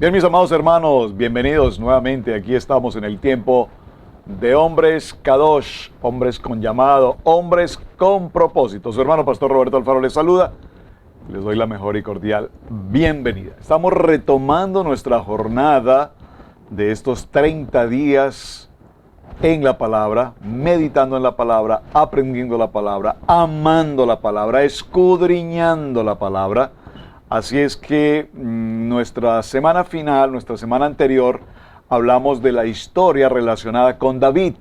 Bien, mis amados hermanos, bienvenidos nuevamente. Aquí estamos en el tiempo de hombres Kadosh, hombres con llamado, hombres con propósito. Su hermano Pastor Roberto Alfaro les saluda. Les doy la mejor y cordial bienvenida. Estamos retomando nuestra jornada de estos 30 días en la palabra, meditando en la palabra, aprendiendo la palabra, amando la palabra, escudriñando la palabra. Así es que nuestra semana final, nuestra semana anterior, hablamos de la historia relacionada con David,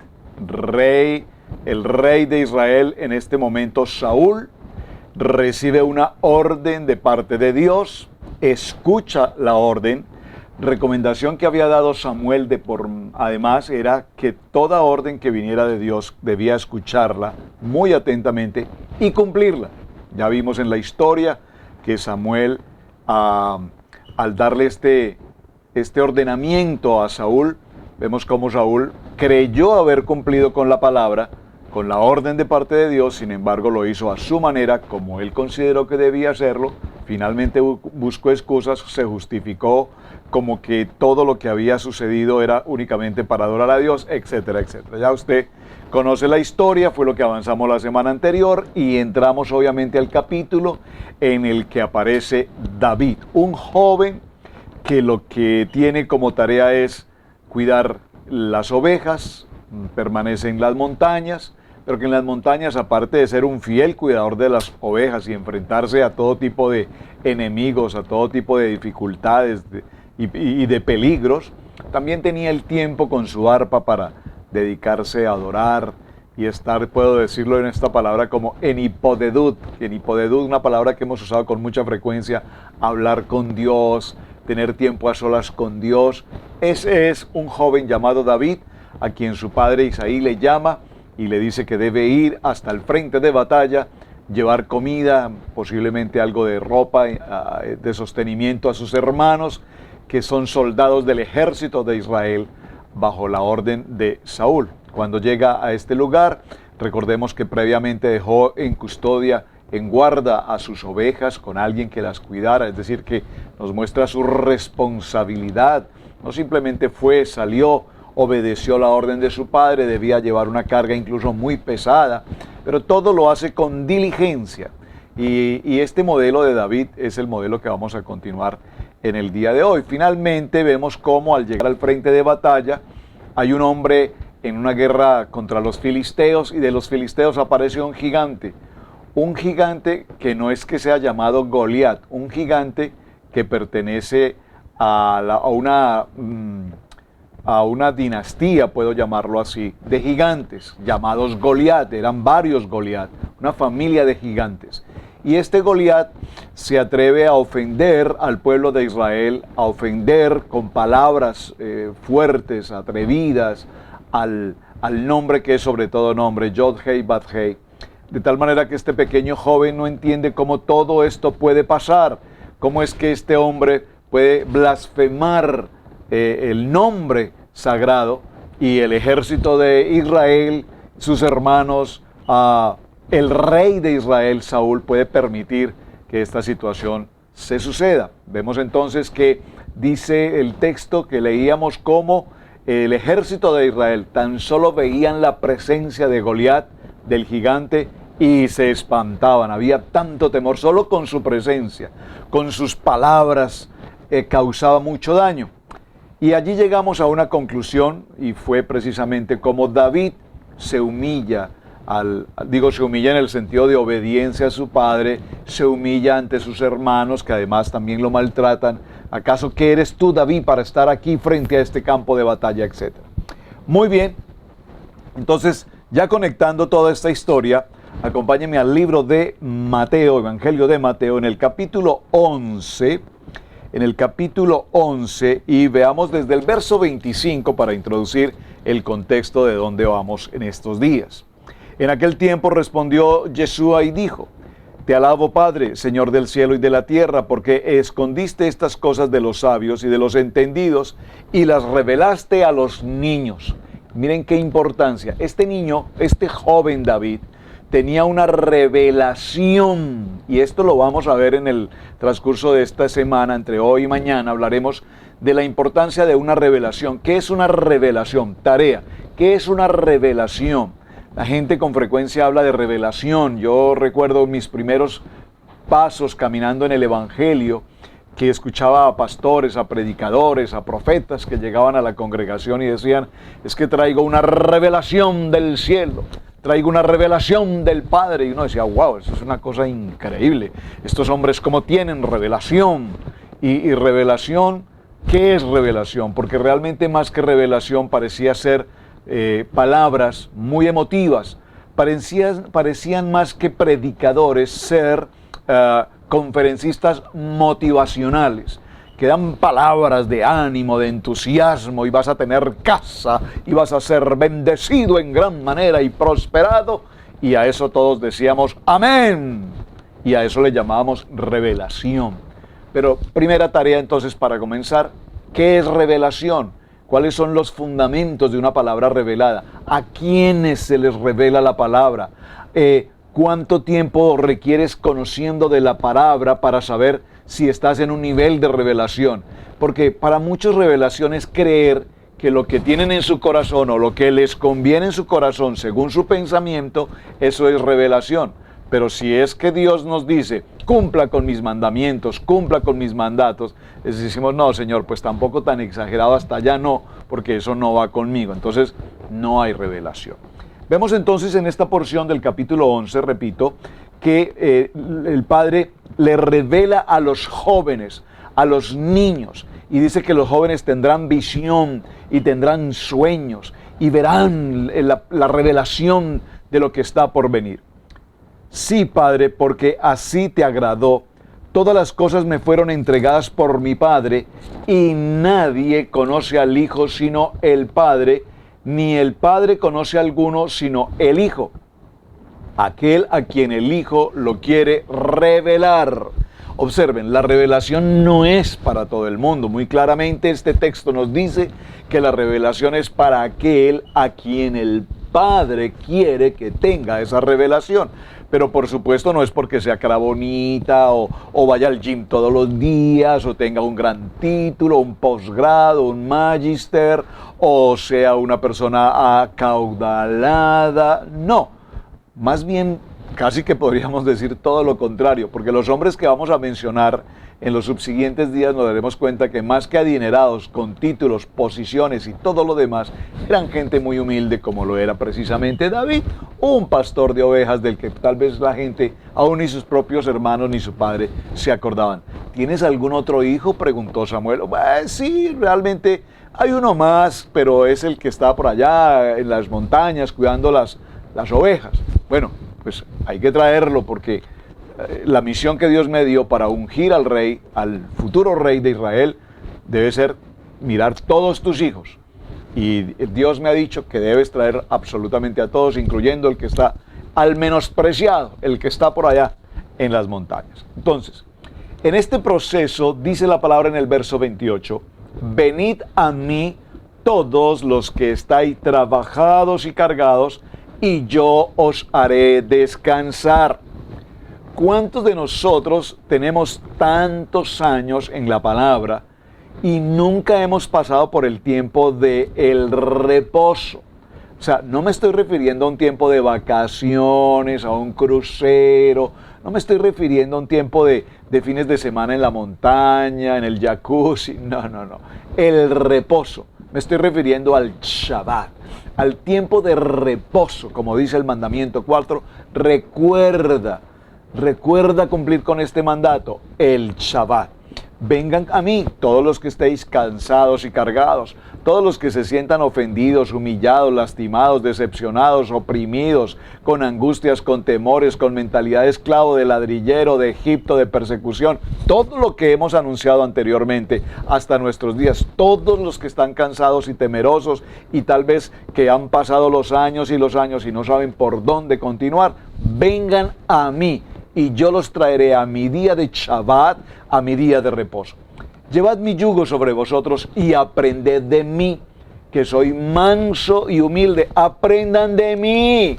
el rey de Israel. En este momento, Saúl recibe una orden de parte de Dios, escucha la orden. Recomendación que había dado Samuel además era que toda orden que viniera de Dios debía escucharla muy atentamente y cumplirla. Ya vimos en la historia que Samuel, al darle este ordenamiento a Saúl, vemos cómo Saúl creyó haber cumplido con la palabra, con la orden de parte de Dios. Sin embargo, lo hizo a su manera, como él consideró que debía hacerlo. Finalmente buscó excusas, se justificó como que todo lo que había sucedido era únicamente para adorar a Dios, etcétera, etcétera. Ya usted conoce la historia, fue lo que avanzamos la semana anterior, y entramos obviamente al capítulo en el que aparece David, un joven que lo que tiene como tarea es cuidar las ovejas, permanece en las montañas, pero que en las montañas, aparte de ser un fiel cuidador de las ovejas y enfrentarse a todo tipo de enemigos, a todo tipo de dificultades y de peligros, también tenía el tiempo con su arpa para dedicarse a adorar y estar, puedo decirlo en esta palabra, como en hipodedut, una palabra que hemos usado con mucha frecuencia, hablar con Dios, tener tiempo a solas con Dios. Ese es un joven llamado David, a quien su padre Isaí le llama y le dice que debe ir hasta el frente de batalla, llevar comida, posiblemente algo de ropa, de sostenimiento a sus hermanos, que son soldados del ejército de Israel, bajo la orden de Saúl. Cuando llega a este lugar, recordemos que previamente dejó en custodia, en guarda a sus ovejas con alguien que las cuidara, es decir, que nos muestra su responsabilidad. No simplemente salió, obedeció la orden de su padre, debía llevar una carga incluso muy pesada, pero todo lo hace con diligencia. Y este modelo de David es el modelo que vamos a continuar en el día de hoy. Finalmente vemos cómo al llegar al frente de batalla hay un hombre en una guerra contra los filisteos, y de los filisteos aparece un gigante que no es que sea llamado Goliat, un gigante que pertenece a una dinastía, puedo llamarlo así, de gigantes llamados Goliat. Eran varios Goliat, una familia de gigantes. Y este Goliat se atreve a ofender al pueblo de Israel, a ofender con palabras fuertes, atrevidas, al nombre que es sobre todo nombre, Yod-Hei, Bat-Hei. De tal manera que este pequeño joven no entiende cómo todo esto puede pasar, cómo es que este hombre puede blasfemar el nombre sagrado, y el ejército de Israel, sus hermanos, el rey de Israel, Saúl, puede permitir que esta situación se suceda. Vemos entonces que dice el texto que leíamos cómo el ejército de Israel tan solo veían la presencia de Goliat, del gigante, y se espantaban. Había tanto temor, solo con su presencia, con sus palabras, causaba mucho daño. Y allí llegamos a una conclusión, y fue precisamente como David se humilla, se humilla en el sentido de obediencia a su padre, se humilla ante sus hermanos, que además también lo maltratan. ¿Acaso qué eres tú, David, para estar aquí frente a este campo de batalla, etcétera? Muy bien, entonces, ya conectando toda esta historia, acompáñenme al libro de Mateo, Evangelio de Mateo, en el capítulo 11, y veamos desde el verso 25 para introducir el contexto de dónde vamos en estos días. En aquel tiempo respondió Yeshua y dijo: Te alabo, Padre, Señor del cielo y de la tierra, porque escondiste estas cosas de los sabios y de los entendidos y las revelaste a los niños. Miren qué importancia. Este niño, este joven David, tenía una revelación, y esto lo vamos a ver en el transcurso de esta semana, entre hoy y mañana hablaremos de la importancia de una revelación. ¿Qué es una revelación? Tarea. ¿Qué es una revelación? La gente con frecuencia habla de revelación. Yo recuerdo mis primeros pasos caminando en el Evangelio, que escuchaba a pastores, a predicadores, a profetas que llegaban a la congregación y decían, es que traigo una revelación del cielo, traigo una revelación del Padre. Y uno decía, wow, eso es una cosa increíble. Estos hombres, ¿cómo tienen revelación? Y revelación, ¿qué es revelación? Porque realmente más que revelación parecía ser palabras muy emotivas, parecían más que predicadores ser conferencistas motivacionales, que dan palabras de ánimo, de entusiasmo, y vas a tener casa, y vas a ser bendecido en gran manera y prosperado, y a eso todos decíamos amén, y a eso le llamábamos revelación. Pero primera tarea entonces para comenzar, ¿qué es revelación? ¿Cuáles son los fundamentos de una palabra revelada? ¿A quiénes se les revela la palabra? ¿Cuánto tiempo requieres conociendo de la palabra para saber si estás en un nivel de revelación? Porque para muchos revelación es creer que lo que tienen en su corazón o lo que les conviene en su corazón según su pensamiento, eso es revelación. Pero si es que Dios nos dice, cumpla con mis mandamientos, cumpla con mis mandatos, les decimos, no, Señor, pues tampoco tan exagerado hasta allá no, porque eso no va conmigo. Entonces, no hay revelación. Vemos entonces en esta porción del capítulo 11, repito, que el Padre le revela a los jóvenes, a los niños, y dice que los jóvenes tendrán visión y tendrán sueños y verán la revelación de lo que está por venir. Sí, Padre, porque así te agradó. Todas las cosas me fueron entregadas por mi Padre, y nadie conoce al Hijo sino el Padre, ni el Padre conoce a alguno sino el Hijo, aquel a quien el Hijo lo quiere revelar. Observen, la revelación no es para todo el mundo. Muy claramente este texto nos dice que la revelación es para aquel a quien el Padre quiere que tenga esa revelación. Pero por supuesto no es porque sea cara bonita o vaya al gym todos los días o tenga un gran título, un posgrado, un magíster o sea una persona acaudalada. No, más bien casi que podríamos decir todo lo contrario, porque los hombres que vamos a mencionar en los subsiguientes días nos daremos cuenta que más que adinerados, con títulos, posiciones y todo lo demás, eran gente muy humilde como lo era precisamente David, un pastor de ovejas del que tal vez la gente, aún ni sus propios hermanos ni su padre, se acordaban. ¿Tienes algún otro hijo?, preguntó Samuel. Sí, realmente hay uno más, pero es el que está por allá en las montañas cuidando las ovejas. Bueno, pues hay que traerlo porque la misión que Dios me dio para ungir al rey, al futuro rey de Israel, debe ser mirar todos tus hijos. Y Dios me ha dicho que debes traer absolutamente a todos, incluyendo el que está al menospreciado, el que está por allá en las montañas. Entonces, en este proceso, dice la palabra en el verso 28, venid a mí todos los que estáis trabajados y cargados, y yo os haré descansar. ¿Cuántos de nosotros tenemos tantos años en la palabra y nunca hemos pasado por el tiempo del reposo? O sea, no me estoy refiriendo a un tiempo de vacaciones, a un crucero, no me estoy refiriendo a un tiempo de fines de semana en la montaña, en el jacuzzi, no. El reposo. Me estoy refiriendo al Shabbat, al tiempo de reposo, como dice el mandamiento 4. Recuerda cumplir con este mandato, el Shabbat. Vengan a mí todos los que estéis cansados y cargados, todos los que se sientan ofendidos, humillados, lastimados, decepcionados, oprimidos, con angustias, con temores, con mentalidad de esclavo, de ladrillero, de Egipto, de persecución, todo lo que hemos anunciado anteriormente hasta nuestros días, todos los que están cansados y temerosos y tal vez que han pasado los años y no saben por dónde continuar, vengan a mí. Y yo los traeré a mi día de Shabbat, a mi día de reposo. Llevad mi yugo sobre vosotros y aprended de mí, que soy manso y humilde. Aprendan de mí,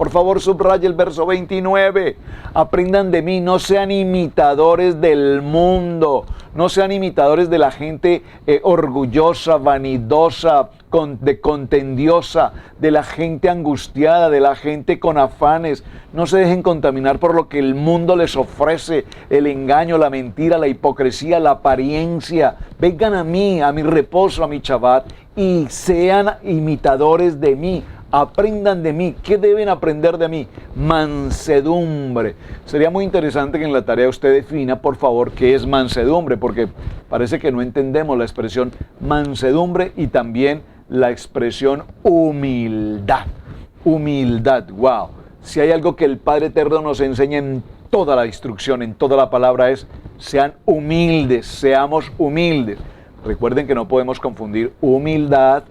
Por favor, subraya el verso 29. Aprendan de mí, no sean imitadores del mundo, no sean imitadores de la gente orgullosa, vanidosa, contendiosa, de la gente angustiada, de la gente con afanes. No se dejen contaminar por lo que el mundo les ofrece, el engaño, la mentira, la hipocresía, la apariencia. Vengan a mí, a mi reposo, a mi Shabbat, y sean imitadores de mí. Aprendan de mí. ¿Qué deben aprender de mí? Mansedumbre. Sería muy interesante que en la tarea usted defina, por favor, qué es mansedumbre, porque parece que no entendemos la expresión mansedumbre y también la expresión humildad. Humildad, wow. Si hay algo que el Padre Eterno nos enseña en toda la instrucción, en toda la palabra, es sean humildes, seamos humildes. Recuerden que no podemos confundir humildad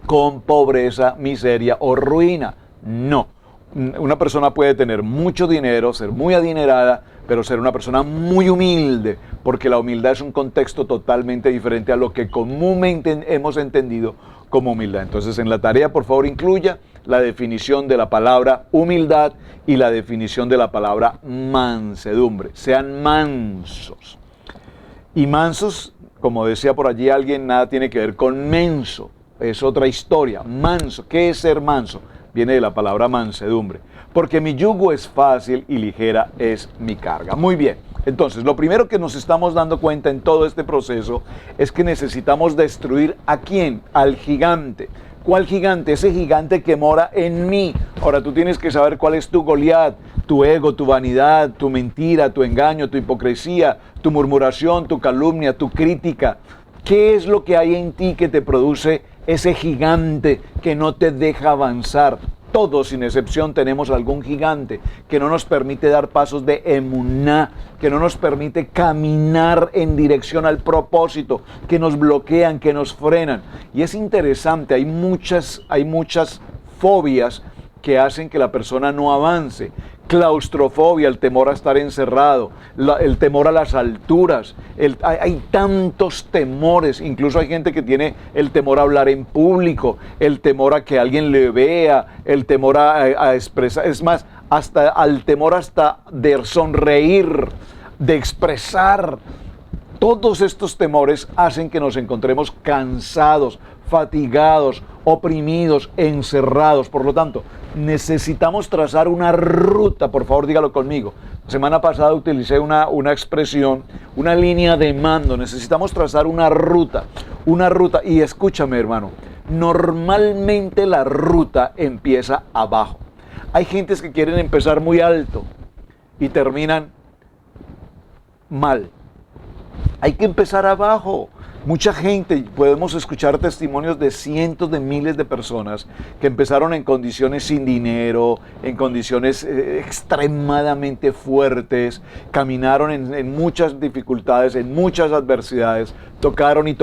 con pobreza, miseria o ruina. No. Una persona puede tener mucho dinero, ser muy adinerada, pero ser una persona muy humilde, porque la humildad es un contexto totalmente diferente a lo que comúnmente hemos entendido como humildad. Entonces, en la tarea, por favor, incluya la definición de la palabra humildad y la definición de la palabra mansedumbre. Sean mansos. Y mansos, como decía por allí alguien, nada tiene que ver con menso. Es otra historia. Manso. ¿Qué es ser manso? Viene de la palabra mansedumbre. Porque mi yugo es fácil y ligera es mi carga. Muy bien. Entonces, lo primero que nos estamos dando cuenta en todo este proceso es que necesitamos destruir ¿a quién? Al gigante. ¿Cuál gigante? Ese gigante que mora en mí. Ahora, tú tienes que saber cuál es tu Goliat, tu ego, tu vanidad, tu mentira, tu engaño, tu hipocresía, tu murmuración, tu calumnia, tu crítica. ¿Qué es lo que hay en ti que te produce ese gigante que no te deja avanzar? Todos, sin excepción, tenemos algún gigante que no nos permite dar pasos de emuná, que no nos permite caminar en dirección al propósito, que nos bloquean, que nos frenan. Y es interesante, hay muchas fobias que hacen que la persona no avance. Claustrofobia, el temor a estar encerrado, el temor a las alturas, hay tantos temores, incluso hay gente que tiene el temor a hablar en público, el temor a que alguien le vea, el temor a expresar, es más, hasta al temor hasta de sonreír, de expresar. Todos estos temores hacen que nos encontremos cansados, fatigados, oprimidos, encerrados. Por lo tanto, necesitamos trazar una ruta. Por favor, dígalo conmigo. La semana pasada utilicé una expresión, una línea de mando. Necesitamos trazar una ruta. Y escúchame, hermano, normalmente la ruta empieza abajo. Hay gentes que quieren empezar muy alto y terminan mal. Hay que empezar abajo. Mucha gente, podemos escuchar testimonios de cientos de miles de personas que empezaron en condiciones sin dinero, en condiciones extremadamente fuertes, caminaron en muchas dificultades, en muchas adversidades, tocaron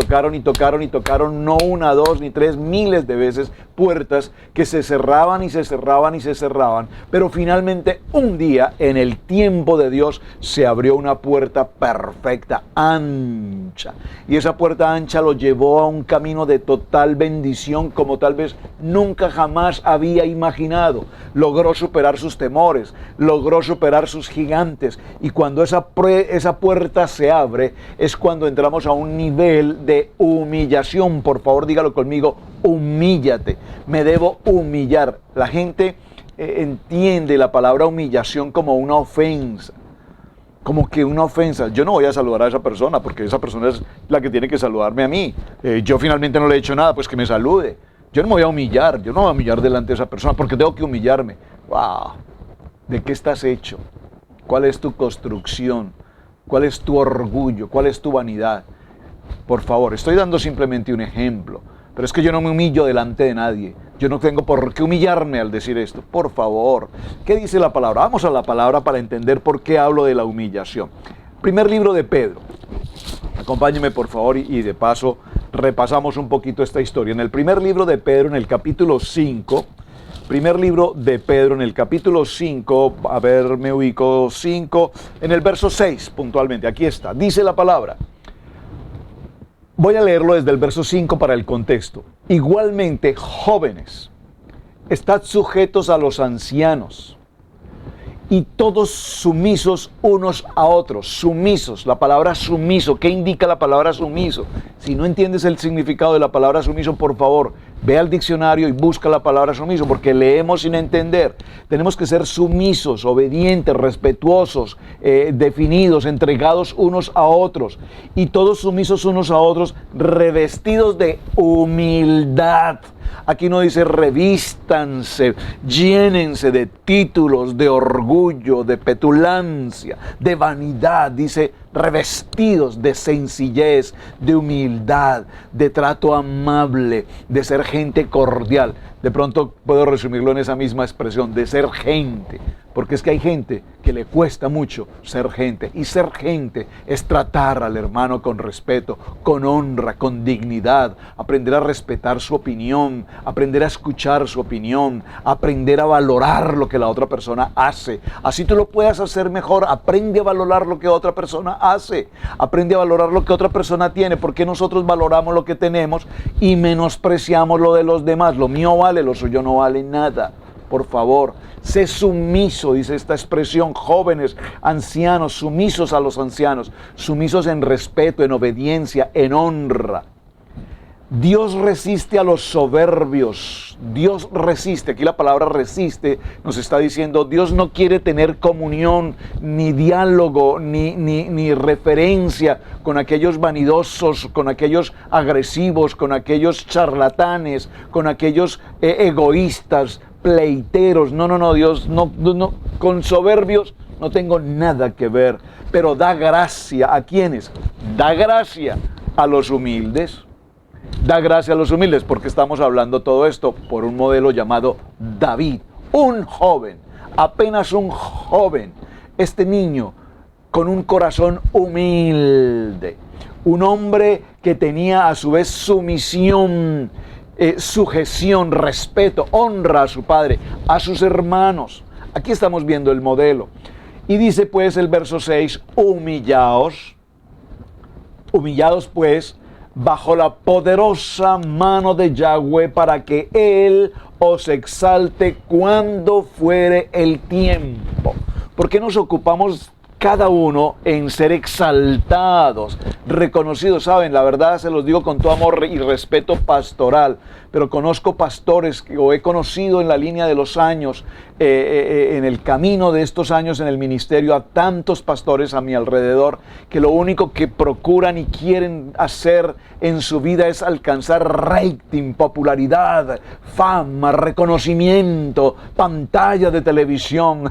no una, dos ni tres, miles de veces puertas que se cerraban y se cerraban, pero finalmente un día en el tiempo de Dios se abrió una puerta perfecta, ancha, y esa puerta ancha lo llevó a un camino de total bendición como tal vez nunca jamás había imaginado. Logró superar sus temores, logró superar sus gigantes, y cuando esa puerta se abre es cuando entramos a un nivel de humillación. Por favor, dígalo conmigo, humíllate. Me debo humillar. La gente entiende la palabra humillación como una ofensa. Como que una ofensa. Yo no voy a saludar a esa persona porque esa persona es la que tiene que saludarme a mí. Yo finalmente no le he hecho nada, pues que me salude. Yo no me voy a humillar, yo no voy a humillar delante de esa persona porque tengo que humillarme. ¡Wow! ¿De qué estás hecho? ¿Cuál es tu construcción? ¿Cuál es tu orgullo? ¿Cuál es tu vanidad? Por favor, estoy dando simplemente un ejemplo, pero es que yo no me humillo delante de nadie. Yo no tengo por qué humillarme al decir esto. Por favor, ¿qué dice la palabra? Vamos a la palabra para entender por qué hablo de la humillación. Primer libro de Pedro. Acompáñeme, por favor, y de paso repasamos un poquito esta historia. En el primer libro de Pedro, en el capítulo 5, primer libro de Pedro, en el capítulo 5, a ver, me ubico, 5, en el verso 6 puntualmente, aquí está, dice la palabra. Voy a leerlo desde el verso 5 para el contexto. Igualmente, jóvenes, estad sujetos a los ancianos y todos sumisos unos a otros. Sumisos, la palabra sumiso. ¿Qué indica la palabra sumiso? Si no entiendes el significado de la palabra sumiso, por favor, ve al diccionario y busca la palabra sumiso, porque leemos sin entender. Tenemos que ser sumisos, obedientes, respetuosos, definidos, entregados unos a otros. Y todos sumisos unos a otros, revestidos de humildad. Aquí no dice revístanse, llénense de títulos, de orgullo, de petulancia, de vanidad. Dice revestidos de sencillez, de humildad, de trato amable, de ser gente cordial. De pronto puedo resumirlo en esa misma expresión, de ser gente. Porque es que hay gente que le cuesta mucho ser gente. Y ser gente es tratar al hermano con respeto, con honra, con dignidad. Aprender a respetar su opinión, aprender a escuchar su opinión, aprender a valorar lo que la otra persona hace. Así tú lo puedas hacer mejor. Aprende a valorar lo que otra persona hace. Aprende a valorar lo que otra persona tiene. Porque nosotros valoramos lo que tenemos y menospreciamos lo de los demás. Lo mío vale, lo suyo no vale nada. Por favor, sé sumiso, dice esta expresión, jóvenes, ancianos, sumisos a los ancianos, sumisos en respeto, en obediencia, en honra. Dios resiste a los soberbios, Dios resiste, aquí la palabra resiste nos está diciendo, Dios no quiere tener comunión, ni diálogo, ni referencia con aquellos vanidosos, con aquellos agresivos, con aquellos charlatanes, con aquellos egoístas, pleiteros. No, Dios no, con soberbios no tengo nada que ver, pero da gracia ¿a quiénes? Da gracia a los humildes. Da gracia a los humildes, porque estamos hablando todo esto por un modelo llamado David, un joven, apenas un joven, este niño con un corazón humilde, un hombre que tenía a su vez sumisión, sujeción, respeto, honra a su padre, a sus hermanos. Aquí estamos viendo el modelo. Y dice pues el verso 6, humillaos pues, bajo la poderosa mano de Yahweh, para que Él os exalte cuando fuere el tiempo. ¿Por qué nos ocupamos cada uno en ser exaltados, reconocidos? Saben, la verdad se los digo con todo amor y respeto pastoral, pero conozco pastores o he conocido en la línea de los años, en el camino de estos años en el ministerio, a tantos pastores a mi alrededor que lo único que procuran y quieren hacer en su vida es alcanzar rating, popularidad, fama, reconocimiento, pantalla de televisión,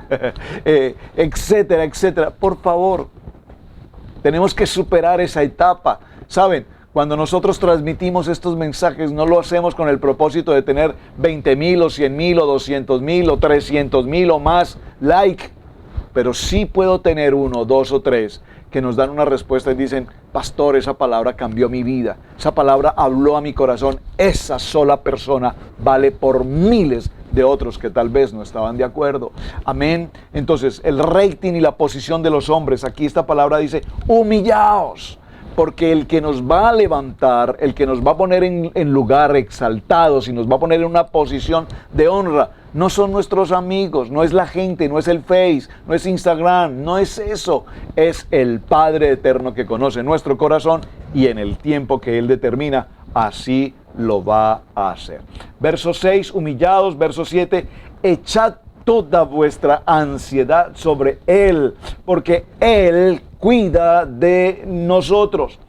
etcétera, etcétera. Por favor, tenemos que superar esa etapa. ¿Saben? Cuando nosotros transmitimos estos mensajes, no lo hacemos con el propósito de tener 20,000 o 100,000 o 200,000 o 300,000 o más like, pero sí puedo tener 1, 2 o 3 que nos dan una respuesta y dicen, pastor, esa palabra cambió mi vida, esa palabra habló a mi corazón. Esa sola persona vale por miles de otros que tal vez no estaban de acuerdo. Amén. Entonces, el rating y la posición de los hombres, aquí esta palabra dice, humillaos. Porque el que nos va a levantar, el que nos va a poner en lugar exaltados y nos va a poner en una posición de honra, no son nuestros amigos, no es la gente, no es el Face, no es Instagram, no es eso. Es el Padre eterno que conoce nuestro corazón y en el tiempo que Él determina, así lo va a hacer. Verso 6, humillados. Verso 7, echad toda vuestra ansiedad sobre Él, porque Él cuida de nosotros.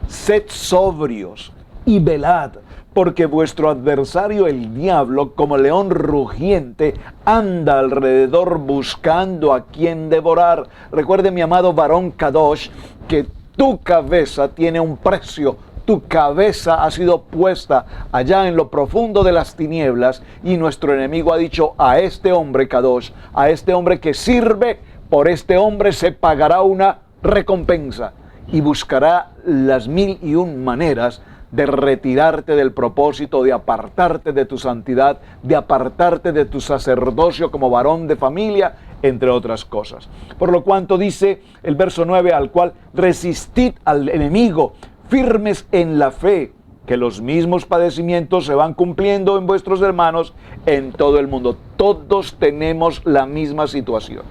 Sed sobrios y velad, porque vuestro adversario el diablo, como león rugiente, anda alrededor buscando a quien devorar. Recuerde, mi amado varón Kadosh, que tu cabeza tiene un precio. Tu cabeza ha sido puesta allá en lo profundo de las tinieblas y nuestro enemigo ha dicho, a este hombre Kadosh, a este hombre que sirve, por este hombre se pagará una recompensa y buscará las 1001 maneras de retirarte del propósito, de apartarte de tu santidad, de apartarte de tu sacerdocio como varón de familia, entre otras cosas. Por lo cuanto dice el verso 9, al cual resistid al enemigo, firmes en la fe, que los mismos padecimientos se van cumpliendo en vuestros hermanos en todo el mundo. Todos tenemos la misma situación.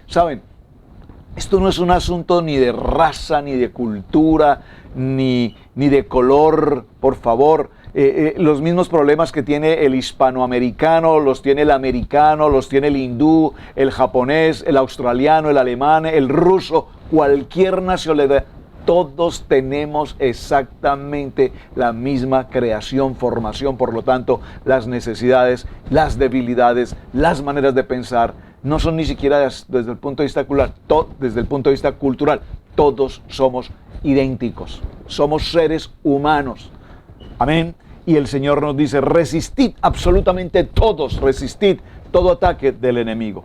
¿Saben? Esto no es un asunto ni de raza, ni de cultura, ni de color, por favor. Los mismos problemas que tiene el hispanoamericano, los tiene el americano, los tiene el hindú, el japonés, el australiano, el alemán, el ruso, cualquier nacionalidad. Todos tenemos exactamente la misma creación, formación, por lo tanto, las necesidades, las debilidades, las maneras de pensar, no son ni siquiera desde el punto de vista cultural, desde el punto de vista cultural, todos somos idénticos, somos seres humanos. Amén. Y el Señor nos dice, resistid absolutamente todos, resistid todo ataque del enemigo.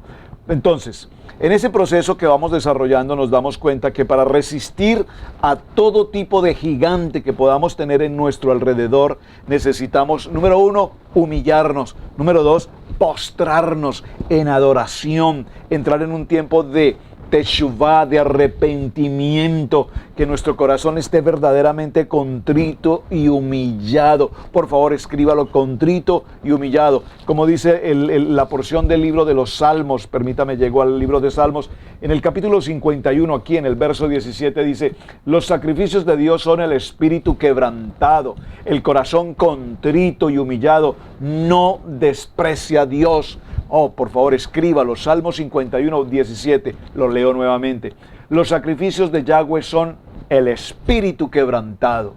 Entonces, en ese proceso que vamos desarrollando nos damos cuenta que para resistir a todo tipo de gigante que podamos tener en nuestro alrededor, necesitamos, número 1, humillarnos. Número 2, postrarnos en adoración, entrar en un tiempo de teshuvá, de arrepentimiento, que nuestro corazón esté verdaderamente contrito y humillado. Por favor, escríbalo, contrito y humillado. Como dice la porción del libro de los Salmos, permítame, llego al libro de Salmos, en el capítulo 51, aquí en el verso 17, dice, los sacrificios de Dios son el espíritu quebrantado, el corazón contrito y humillado, no desprecia a Dios. Oh, por favor, escríbalo. Salmo 51, 17. Lo leo nuevamente. Los sacrificios de Yahweh son el espíritu quebrantado,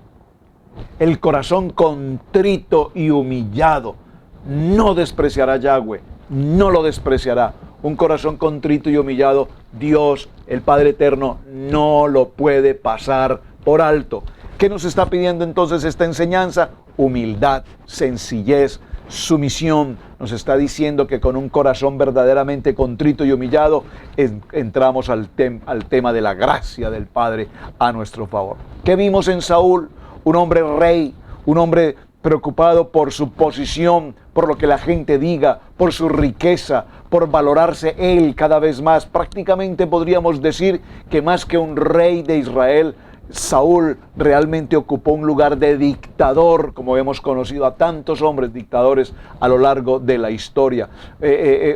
el corazón contrito y humillado. No despreciará Yahweh, no lo despreciará. Un corazón contrito y humillado, Dios, el Padre Eterno, no lo puede pasar por alto. ¿Qué nos está pidiendo entonces esta enseñanza? Humildad, sencillez, sumisión. Nos está diciendo que con un corazón verdaderamente contrito y humillado entramos al tema de la gracia del Padre a nuestro favor. ¿Qué vimos en Saúl? Un hombre rey, un hombre preocupado por su posición, por lo que la gente diga, por su riqueza, por valorarse él cada vez más. Prácticamente podríamos decir que más que un rey de Israel, Saúl realmente ocupó un lugar de dictador, como hemos conocido a tantos hombres dictadores a lo largo de la historia.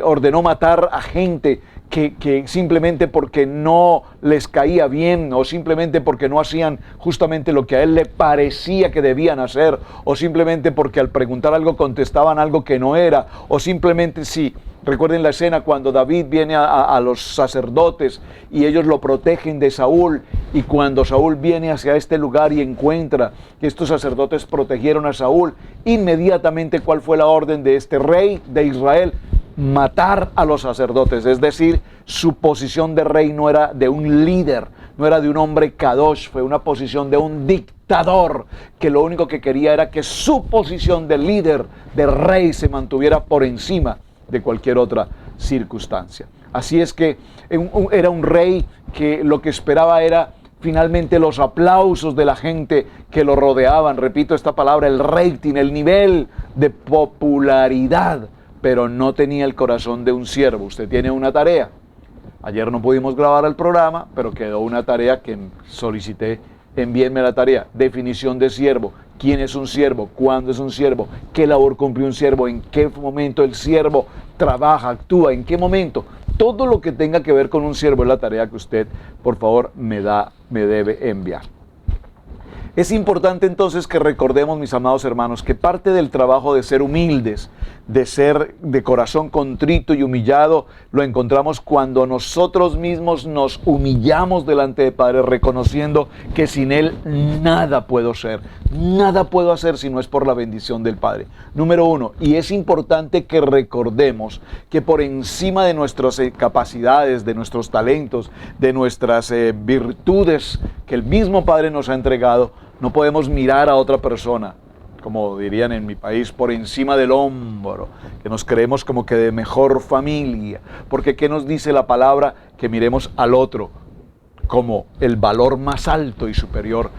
Ordenó matar a gente que simplemente porque no les caía bien, o simplemente porque no hacían justamente lo que a él le parecía que debían hacer, o simplemente porque al preguntar algo contestaban algo que no era, o simplemente sí. Recuerden la escena cuando David viene a los sacerdotes y ellos lo protegen de Saúl, y cuando Saúl viene hacia este lugar y encuentra que estos sacerdotes protegieron a Saúl, inmediatamente ¿cuál fue la orden de este rey de Israel? Matar a los sacerdotes. Es decir, su posición de rey no era de un líder, no era de un hombre kadosh, fue una posición de un dictador, que lo único que quería era que su posición de líder, de rey, se mantuviera por encima de cualquier otra circunstancia. Así es que era un rey que lo que esperaba era finalmente los aplausos de la gente que lo rodeaban. Repito esta palabra, el rating, el nivel de popularidad, pero no tenía el corazón de un siervo. Usted tiene una tarea. Ayer no pudimos grabar el programa, pero quedó una tarea que solicité. Envíenme la tarea. Definición de siervo. ¿Quién es un siervo? ¿Cuándo es un siervo? ¿Qué labor cumple un siervo? ¿En qué momento el siervo trabaja, actúa? ¿En qué momento? Todo lo que tenga que ver con un siervo es la tarea que usted, por favor, me debe enviar. Es importante entonces que recordemos, mis amados hermanos, que parte del trabajo de ser humildes, de ser de corazón contrito y humillado, lo encontramos cuando nosotros mismos nos humillamos delante del Padre, reconociendo que sin Él nada puedo ser, nada puedo hacer si no es por la bendición del Padre. Número 1, y es importante que recordemos que por encima de nuestras capacidades, de nuestros talentos, de nuestras virtudes que el mismo Padre nos ha entregado, no podemos mirar a otra persona, como dirían en mi país, por encima del hombro, que nos creemos como que de mejor familia, porque ¿qué nos dice la palabra? Que miremos al otro como el valor más alto y superior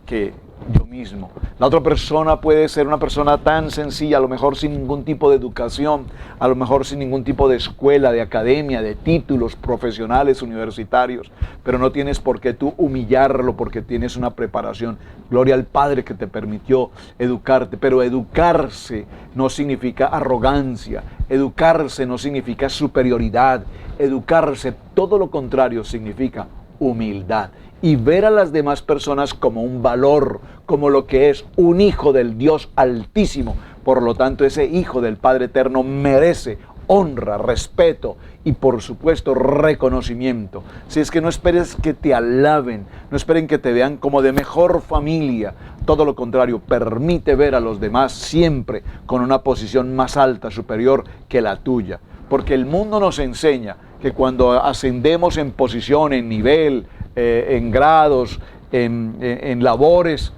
que yo mismo. La otra persona puede ser una persona tan sencilla, a lo mejor sin ningún tipo de educación, a lo mejor sin ningún tipo de escuela, de academia, de títulos profesionales, universitarios, pero no tienes por qué tú humillarlo porque tienes una preparación. Gloria al Padre que te permitió educarte, pero educarse no significa arrogancia, educarse no significa superioridad, educarse, todo lo contrario, significa humildad. Y ver a las demás personas como un valor, como lo que es un hijo del Dios Altísimo. Por lo tanto, ese hijo del Padre Eterno merece honra, respeto y por supuesto reconocimiento. Si es que no esperes que te alaben, no esperen que te vean como de mejor familia. Todo lo contrario, permite ver a los demás siempre con una posición más alta, superior que la tuya. Porque el mundo nos enseña que cuando ascendemos en posición, en nivel, en grados, en labores,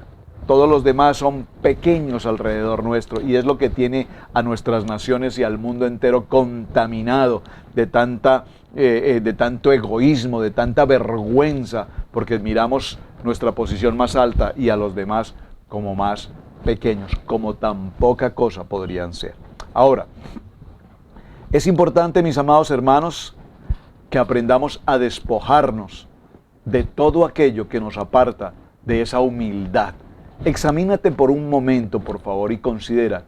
todos los demás son pequeños alrededor nuestro, y es lo que tiene a nuestras naciones y al mundo entero contaminado de tanto egoísmo, de tanta vergüenza, porque miramos nuestra posición más alta y a los demás como más pequeños, como tan poca cosa podrían ser. Ahora, es importante, mis amados hermanos, que aprendamos a despojarnos de todo aquello que nos aparta de esa humildad. Examínate por un momento, por favor, y considera,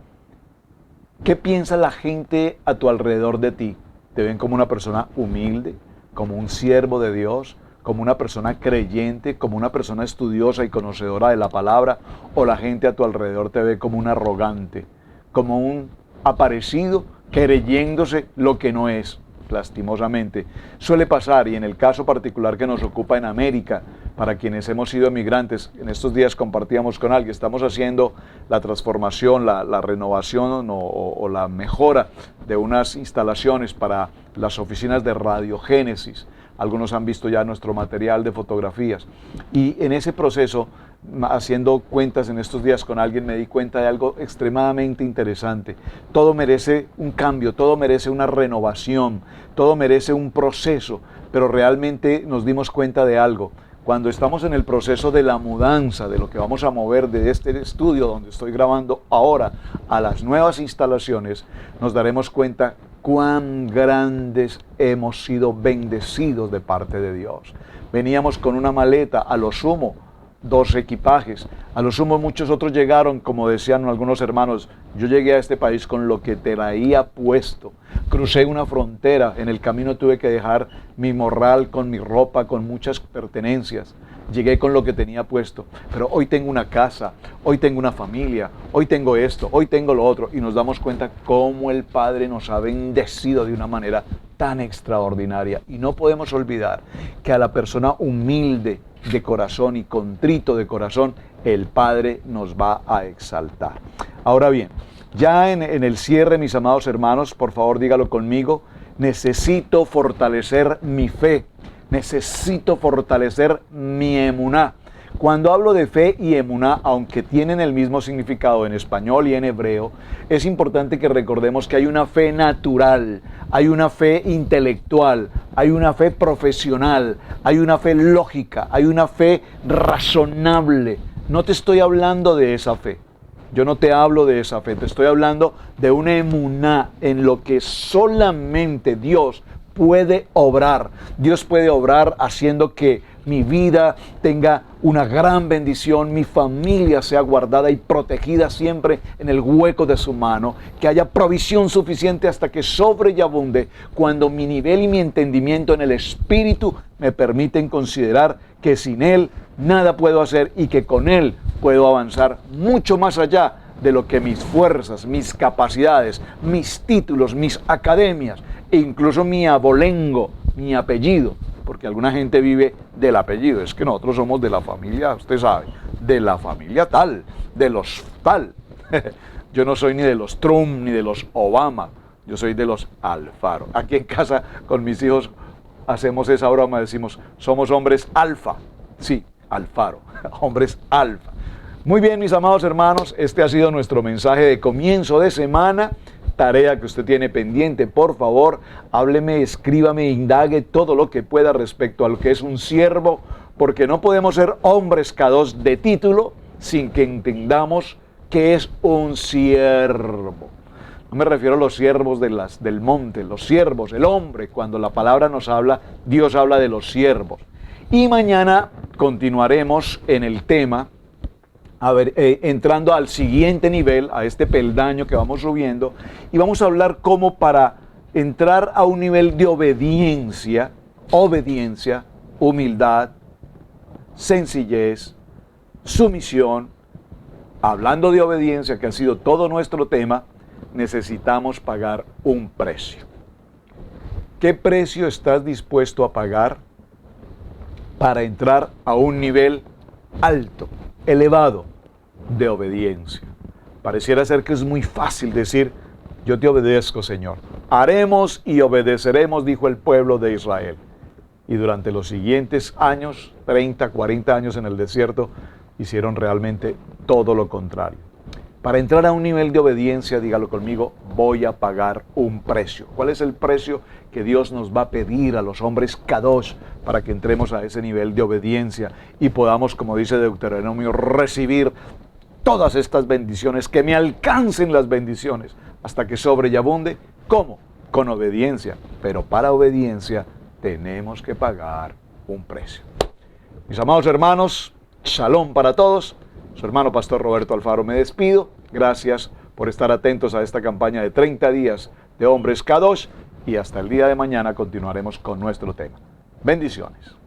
¿qué piensa la gente a tu alrededor de ti? ¿Te ven como una persona humilde, como un siervo de Dios, como una persona creyente, como una persona estudiosa y conocedora de la palabra? ¿O la gente a tu alrededor te ve como un arrogante, como un aparecido creyéndose lo que no es? Lastimosamente suele pasar, y en el caso particular que nos ocupa en América, para quienes hemos sido emigrantes, en estos días compartíamos con alguien, estamos haciendo la transformación, la renovación o la mejora de unas instalaciones para las oficinas de radiogénesis. Algunos han visto ya nuestro material de fotografías, y en ese proceso, haciendo cuentas en estos días con alguien, me di cuenta de algo extremadamente interesante. Todo merece un cambio, todo merece una renovación, todo merece un proceso, pero realmente nos dimos cuenta de algo. Cuando estamos en el proceso de la mudanza, de lo que vamos a mover de este estudio donde estoy grabando ahora a las nuevas instalaciones, nos daremos cuenta cuán grandes hemos sido bendecidos de parte de Dios. Veníamos con una maleta, a lo sumo 2 equipajes, a lo sumo muchos otros llegaron, como decían algunos hermanos, yo llegué a este país con lo que traía puesto. Crucé una frontera, en el camino tuve que dejar mi morral con mi ropa, con muchas pertenencias. Llegué con lo que tenía puesto, pero hoy tengo una casa, hoy tengo una familia, hoy tengo esto, hoy tengo lo otro, y nos damos cuenta cómo el Padre nos ha bendecido de una manera tan extraordinaria. Y no podemos olvidar que a la persona humilde de corazón y contrito de corazón, el Padre nos va a exaltar. Ahora bien, ya en el cierre, mis amados hermanos, por favor dígalo conmigo, necesito fortalecer mi fe. Necesito fortalecer mi emuná. Cuando hablo de fe y emuná, aunque tienen el mismo significado en español y en hebreo, es importante que recordemos que hay una fe natural, hay una fe intelectual, hay una fe profesional, hay una fe lógica, hay una fe razonable. No te estoy hablando de esa fe. Yo no te hablo de esa fe, te estoy hablando de una emuná en lo que solamente Dios puede obrar. Dios puede obrar haciendo que mi vida tenga una gran bendición, mi familia sea guardada y protegida siempre en el hueco de su mano, que haya provisión suficiente hasta que sobre y abunde, cuando mi nivel y mi entendimiento en el Espíritu me permiten considerar que sin Él nada puedo hacer y que con Él puedo avanzar mucho más allá de lo que mis fuerzas, mis capacidades, mis títulos, mis academias e incluso mi abolengo, mi apellido, porque alguna gente vive del apellido. Es que nosotros somos de la familia, usted sabe, de la familia tal, de los tal. Yo no soy ni de los Trump ni de los Obama, yo soy de los Alfaro. Aquí en casa con mis hijos hacemos esa broma, decimos, somos hombres alfa. Sí, Alfaro, hombres alfa. Muy bien, mis amados hermanos, este ha sido nuestro mensaje de comienzo de semana. Tarea que usted tiene pendiente, por favor, hábleme, escríbame, indague todo lo que pueda respecto a lo que es un siervo, porque no podemos ser hombres K2 de título sin que entendamos que es un siervo. No me refiero a los siervos del monte, los siervos, el hombre. Cuando la palabra nos habla, Dios habla de los siervos. Y mañana continuaremos en el tema, entrando al siguiente nivel, a este peldaño que vamos subiendo, y vamos a hablar cómo para entrar a un nivel de obediencia, humildad, sencillez, sumisión. Hablando de obediencia, que ha sido todo nuestro tema, necesitamos pagar un precio. ¿Qué precio estás dispuesto a pagar para entrar a un nivel alto, elevado de obediencia? Pareciera ser que es muy fácil decir, yo te obedezco, Señor. Haremos y obedeceremos, dijo el pueblo de Israel. Y durante los siguientes años, 30, 40 años en el desierto, hicieron realmente todo lo contrario. Para entrar a un nivel de obediencia, dígalo conmigo, voy a pagar un precio. ¿Cuál es el precio que Dios nos va a pedir a los hombres Kadosh para que entremos a ese nivel de obediencia y podamos, como dice Deuteronomio, recibir todas estas bendiciones, que me alcancen las bendiciones hasta que sobre y abunde? ¿Cómo? Con obediencia. Pero para obediencia tenemos que pagar un precio. Mis amados hermanos, shalom para todos. Su hermano Pastor Roberto Alfaro me despido. Gracias por estar atentos a esta campaña de 30 días de Hombres Kadosh y hasta el día de mañana continuaremos con nuestro tema. Bendiciones.